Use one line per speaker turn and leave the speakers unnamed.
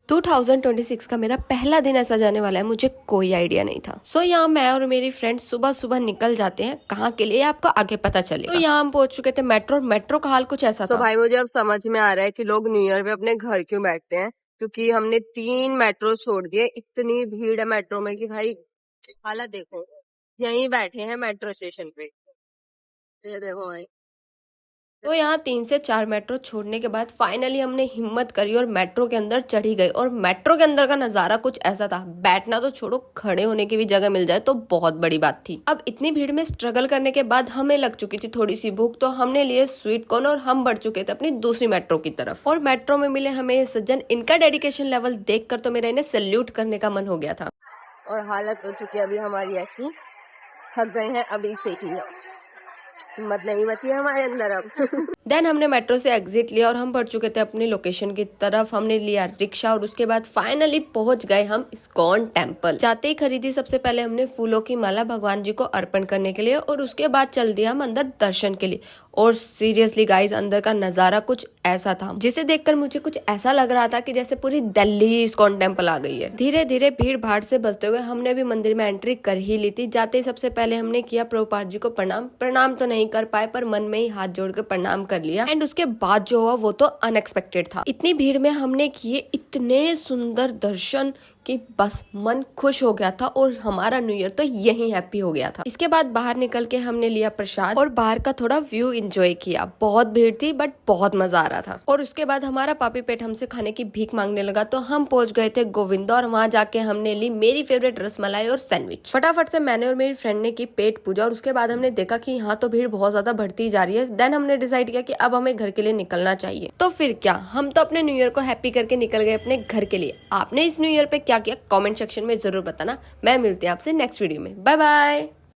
2026 का मेरा पहला दिन ऐसा जाने वाला है, मुझे कोई आइडिया नहीं था। यहाँ मैं और मेरी फ्रेंड सुबह सुबह निकल जाते हैं। कहाँ के लिए आपको आगे पता चलेगा। तो यहाँ हम पहुंच चुके थे मेट्रो। मेट्रो का हाल कुछ ऐसा था।
भाई मुझे अब समझ में आ रहा है कि लोग न्यू ईयर पे अपने घर क्यों बैठते हैं, क्योंकि हमने 3 मेट्रो छोड़ दिए। इतनी भीड़ है मेट्रो में कि भाई हालत देखो। यहीं बैठे हैं मेट्रो स्टेशन पे, ये देखो भाई।
तो यहाँ 3 से 4 मेट्रो छोड़ने के बाद फाइनली हमने हिम्मत करी और मेट्रो के अंदर चढ़ी गई। और मेट्रो के अंदर का नजारा कुछ ऐसा था, बैठना तो छोड़ो, खड़े होने की भी जगह मिल जाए तो बहुत बड़ी बात थी। अब इतनी भीड़ में स्ट्रगल करने के बाद हमें लग चुकी थी थोड़ी सी भूख, तो हमने लिए स्वीट कॉर्न और हम बढ़ चुके थे अपनी दूसरी मेट्रो की तरफ। और मेट्रो में मिले हमें सज्जन, इनका डेडिकेशन लेवल देखकर तो मेरा इन्हें सैल्यूट करने का मन हो गया था।
और हालत हो चुकी है अभी हमारी ऐसी, थक गए हैं अभी से ही, हिम्मत नहीं बची है हमारे अंदर अब।
देन हमने मेट्रो से एग्जिट लिया और हम बढ़ चुके थे अपनी लोकेशन की तरफ। हमने लिया रिक्शा और उसके बाद फाइनली पहुंच गए हम इस्कॉन टेम्पल। जाते ही खरीदी सबसे पहले हमने फूलों की माला भगवान जी को अर्पण करने के लिए, और उसके बाद चल दिया हम अंदर दर्शन के लिए। और सीरियसली गाइज, अंदर का नजारा कुछ ऐसा था जिसे देखकर मुझे कुछ ऐसा लग रहा था कि जैसे पूरी दिल्ली इस्कॉन टेम्पल आ गई है। धीरे धीरे भीड़ भाड़ से बचते हुए हमने भी मंदिर में एंट्री कर ही ली थी। जाते ही सबसे पहले हमने किया प्रभुपाद जी को प्रणाम तो नहीं कर पाए, पर मन में ही हाथ जोड़ के प्रणाम कर लिया। एंड उसके बाद जो हुआ वो तो अनएक्सपेक्टेड था। इतनी भीड़ में हमने किए इतने सुंदर दर्शन कि बस मन खुश हो गया था और हमारा न्यू ईयर तो यही हैप्पी हो गया था। इसके बाद बाहर निकल के हमने लिया प्रसाद और बाहर का थोड़ा व्यू एंजॉय किया। बहुत भीड़ थी बट बहुत मजा आ रहा था। और उसके बाद हमारा पापी पेट हमसे खाने की भीख मांगने लगा, तो हम पहुंच गए थे गोविंदा और वहां जाके हमने ली मेरी फेवरेट रसमलाई और सैंडविच। फटाफट से मैंने और मेरी फ्रेंड ने की पेट पूजा। और उसके बाद हमने देखा कि यहाँ तो भीड़ बहुत ज्यादा बढ़ती जा रही है। देन हमने डिसाइड किया कि अब हमें घर के लिए निकलना चाहिए। तो फिर क्या, हम तो अपने न्यू ईयर को हैप्पी करके निकल गए अपने घर के लिए। आपने इस न्यू ईयर पे क्या किया कमेंट सेक्शन में जरूर बताना। मैं मिलती हूँ आपसे नेक्स्ट वीडियो में। Bye bye.